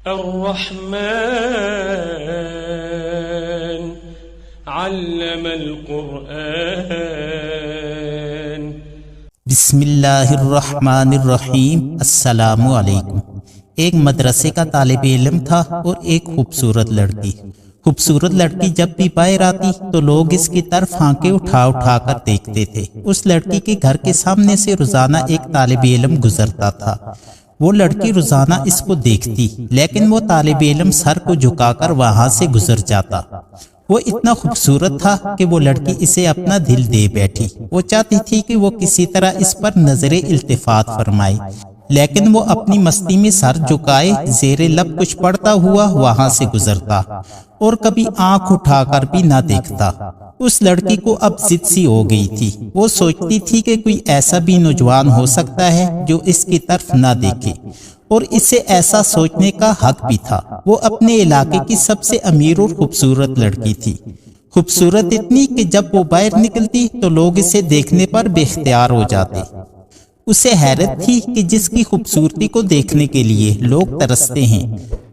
الرحمن علم القرآن۔ بسم اللہ الرحمن الرحیم۔ السلام علیکم۔ ایک مدرسے کا طالب علم تھا اور ایک خوبصورت لڑکی۔ خوبصورت لڑکی جب بھی باہر آتی تو لوگ اس کی طرف آنکھیں اٹھا اٹھا کر دیکھتے تھے۔ اس لڑکی کے گھر کے سامنے سے روزانہ ایک طالب علم گزرتا تھا۔ وہ لڑکی روزانہ اس کو دیکھتی، لیکن وہ طالب علم سر کو جھکا کر وہاں سے گزر جاتا۔ وہ اتنا خوبصورت تھا کہ وہ لڑکی اسے اپنا دل دے بیٹھی۔ وہ چاہتی تھی کہ وہ کسی طرح اس پر نظر التفات فرمائے، لیکن وہ اپنی مستی میں سر جھکائے زیر لب کچھ پڑھتا ہوا وہاں سے گزرتا اور کبھی آنکھ اٹھا کر بھی نہ دیکھتا۔ اس لڑکی کو اب ضد سی ہو گئی تھی۔ وہ سوچتی تھی کہ کوئی ایسا بھی نوجوان ہو سکتا ہے جو اس کی طرف نہ دیکھے، اور اسے ایسا سوچنے کا حق بھی تھا۔ وہ اپنے علاقے کی سب سے امیر اور خوبصورت لڑکی تھی، خوبصورت اتنی کہ جب وہ باہر نکلتی تو لوگ اسے دیکھنے پر بے اختیار ہو جاتے۔ اسے حیرت تھی کہ جس کی خوبصورتی کو دیکھنے کے لیے لوگ ترستے ہیں،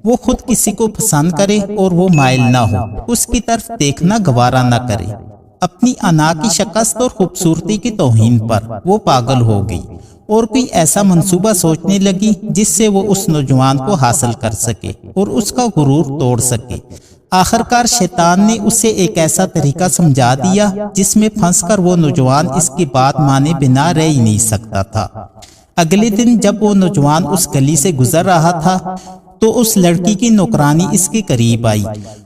وہ خود کسی کو پسند کرے اور وہ مائل نہ ہو، اس کی طرف دیکھنا گوارا نہ کرے۔ اپنی انا کی شکست اور خوبصورتی کی توہین پر وہ پاگل ہو گئی اور کوئی ایسا منصوبہ سوچنے لگی جس سے وہ اس نوجوان کو حاصل کر سکے اور اس کا غرور توڑ سکے۔ آخرکار شیطان نے اسے ایک ایسا طریقہ سمجھا دیا جس میں پھنس کر وہ نوجوان اس کی بات مانے بنا رہ ہی نہیں سکتا تھا۔ اگلے دن جب وہ نوجوان اس گلی سے گزر رہا تھا تو اس لڑکی کی نوکرانی اس کے قریب آئی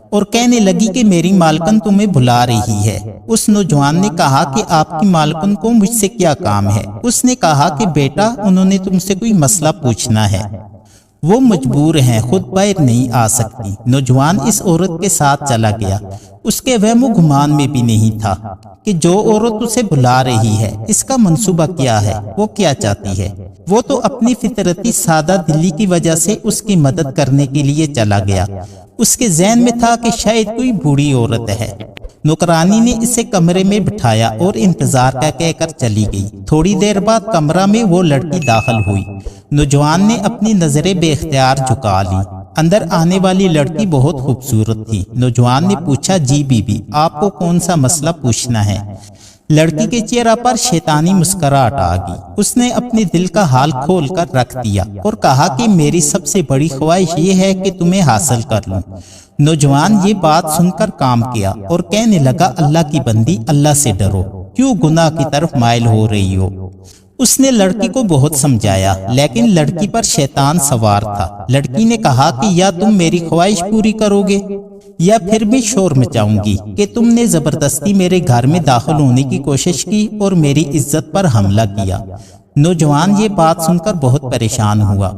اور کہنے لگی کہ میری مالکن تمہیں بلا رہی ہے۔ اس نوجوان نے کہا کہ آپ کی مالکن کو مجھ سے کیا کام ہے؟ اس نے کہا کہ بیٹا انہوں نے تم سے کوئی مسئلہ پوچھنا ہے، وہ مجبور ہیں، خود باہر نہیں آ سکتی۔ نوجوان اس عورت کے ساتھ چلا گیا۔ اس کے وہم و گمان میں بھی نہیں تھا کہ جو عورت اسے بلا رہی ہے اس کا منصوبہ کیا ہے، وہ کیا چاہتی ہے۔ وہ تو اپنی فطرتی سادہ دلی کی وجہ سے اس کی مدد کرنے کے لیے چلا گیا۔ اس کے ذہن میں تھا کہ شاید کوئی بوڑھی عورت ہے۔ نوکرانی نے اسے کمرے میں بٹھایا اور انتظار کا کہہ کر چلی گئی۔ تھوڑی دیر بعد کمرہ میں وہ لڑکی داخل ہوئی۔ نوجوان نے اپنی نظریں بے اختیار جھکا لی۔ اندر آنے والی لڑکی بہت خوبصورت تھی۔ نوجوان نے پوچھا، جی بی بی، آپ کو کون سا مسئلہ پوچھنا ہے؟ لڑکی کے چہرہ پر شیطانی مسکراہٹ آ گئی۔ اس نے اپنے دل کا حال کھول کر رکھ دیا اور کہا کہ میری سب سے بڑی خواہش یہ ہے کہ تمہیں حاصل کر لوں۔ نوجوان یہ بات سن کر کام کیا اور کہنے لگا، اللہ کی بندی، اللہ سے ڈرو، کیوں گناہ کی طرف مائل ہو رہی ہو؟ اس نے لڑکی کو بہت سمجھایا، لیکن لڑکی پر شیطان سوار تھا۔ لڑکی نے کہا کہ یا تم میری خواہش پوری کرو گے یا پھر میں شور مچاؤں گی کہ تم نے زبردستی میرے گھر میں داخل ہونے کی کوشش کی اور میری عزت پر حملہ کیا۔ نوجوان یہ بات سن کر بہت پریشان ہوا۔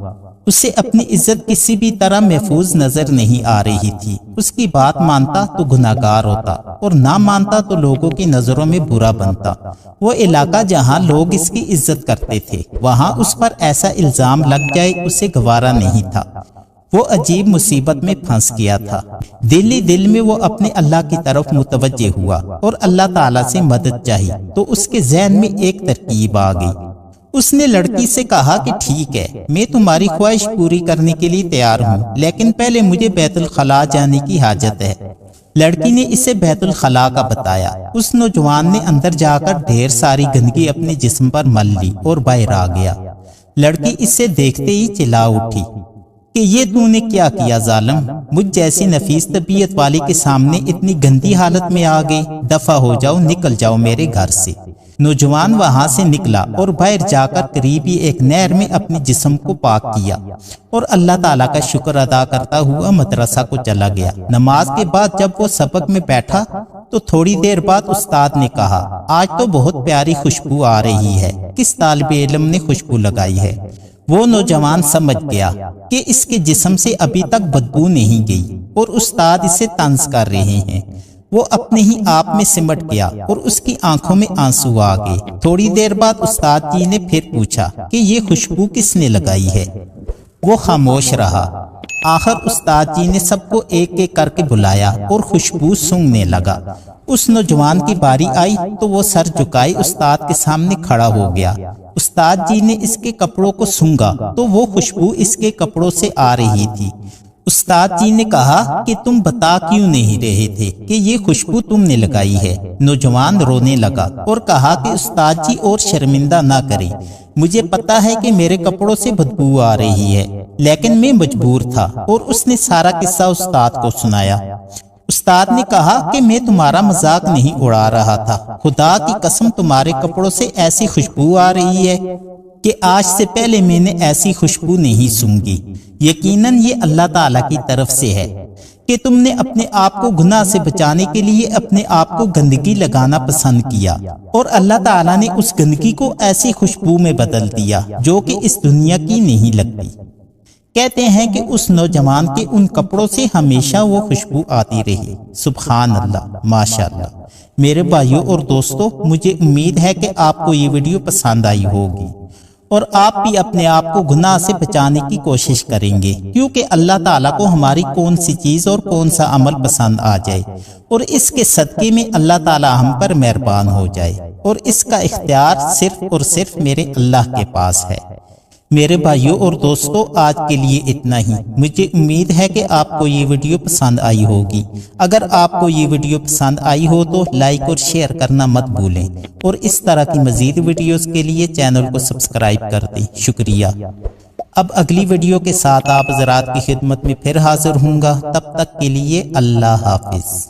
اسے اپنی عزت کسی بھی طرح محفوظ نظر نہیں آ رہی تھی۔ اس کی بات مانتا تو گناہگار ہوتا اور نہ مانتا تو لوگوں کی نظروں میں برا بنتا۔ وہ علاقہ جہاں لوگ اس کی عزت کرتے تھے، وہاں اس پر ایسا الزام لگ جائے اسے گوارا نہیں تھا۔ وہ عجیب مصیبت میں پھنس گیا تھا۔ دل ہی دل میں وہ اپنے اللہ کی طرف متوجہ ہوا اور اللہ تعالیٰ سے مدد چاہی تو اس کے ذہن میں ایک ترکیب آ گئی۔ اس نے لڑکی سے کہا کہ ٹھیک ہے، میں تمہاری خواہش پوری کرنے کے لیے تیار ہوں، لیکن پہلے مجھے بیت الخلاء جانے کی حاجت ہے۔ لڑکی نے اسے بیت الخلاء کا بتایا۔ اس نوجوان نے اندر جا کر ڈھیر ساری گندگی اپنے جسم پر مل لی اور باہر آ گیا۔ لڑکی اسے دیکھتے ہی چلا اٹھی کہ یہ تو نے کیا کیا ظالم، مجھ جیسی نفیس طبیعت والی کے سامنے اتنی گندی حالت میں آ گئی، دفع ہو جاؤ، نکل جاؤ میرے گھر سے۔ نوجوان وہاں سے نکلا اور باہر جا کر قریبی ایک نہر میں اپنے جسم کو پاک کیا اور اللہ تعالیٰ کا شکر ادا کرتا ہوا مدرسہ کو چلا گیا۔ نماز کے بعد جب وہ سبق میں بیٹھا تو تھوڑی دیر بعد استاد نے کہا، آج تو بہت پیاری خوشبو آ رہی ہے، کس طالب علم نے خوشبو لگائی ہے؟ وہ نوجوان سمجھ گیا کہ اس کے جسم سے ابھی تک بدبو نہیں گئی اور استاد اسے طنز کر رہے ہیں۔ وہ اپنے ہی آپ میں سمٹ گیا اور اس کی آنکھوں میں آنسو آ گئے۔ تھوڑی دیر بعد استاد جی نے پھر پوچھا کہ یہ خوشبو کس نے لگائی ہے؟ وہ خاموش رہا۔ آخر استاد جی نے سب کو ایک ایک کر کے بلایا اور خوشبو سونگھنے لگا۔ اس نوجوان کی باری آئی تو وہ سر جھکائے استاد کے سامنے کھڑا ہو گیا۔ استاد جی نے اس کے کپڑوں کو سونگھا تو وہ خوشبو اس کے کپڑوں سے آ رہی تھی۔ استاد جی نے کہا کہ تم بتا کیوں نہیں رہے تھے کہ یہ خوشبو تم نے لگائی ہے؟ نوجوان رونے لگا اور کہا کہ استاد جی اور شرمندہ نہ کریں، مجھے پتا ہے کہ میرے کپڑوں سے بدبو آ رہی ہے، لیکن میں مجبور تھا۔ اور اس نے سارا قصہ استاد کو سنایا۔ استاد نے کہا کہ میں تمہارا مذاق نہیں اڑا رہا تھا، خدا کی قسم تمہارے کپڑوں سے ایسی خوشبو آ رہی ہے کہ آج سے پہلے میں نے ایسی خوشبو نہیں سونگھی۔ یقیناً یہ اللہ تعالیٰ کی طرف سے ہے کہ تم نے اپنے آپ کو گناہ سے بچانے کے لیے اپنے آپ کو گندگی لگانا پسند کیا، اور اللہ تعالیٰ نے اس گندگی کو ایسی خوشبو میں بدل دیا جو کہ اس دنیا کی نہیں لگتی۔ کہتے ہیں کہ اس نوجوان کے ان کپڑوں سے ہمیشہ وہ خوشبو آتی رہی۔ سبحان اللہ، ماشاءاللہ۔ میرے بھائیوں اور دوستوں، مجھے امید ہے کہ آپ کو یہ ویڈیو پسند آئی ہوگی اور آپ بھی اپنے آپ کو گناہ سے بچانے کی کوشش کریں گے، کیونکہ اللہ تعالیٰ کو ہماری کون سی چیز اور کون سا عمل پسند آ جائے اور اس کے صدقے میں اللہ تعالیٰ ہم پر مہربان ہو جائے، اور اس کا اختیار صرف اور صرف میرے اللہ کے پاس ہے۔ میرے بھائیوں اور دوستوں، آج کے لیے اتنا ہی۔ مجھے امید ہے کہ آپ کو یہ ویڈیو پسند آئی ہوگی۔ اگر آپ کو یہ ویڈیو پسند آئی ہو تو لائک اور شیئر کرنا مت بھولیں، اور اس طرح کی مزید ویڈیوز کے لیے چینل کو سبسکرائب کر دیں۔ شکریہ۔ اب اگلی ویڈیو کے ساتھ آپ حضرات کی خدمت میں پھر حاضر ہوں گا، تب تک کے لیے اللہ حافظ۔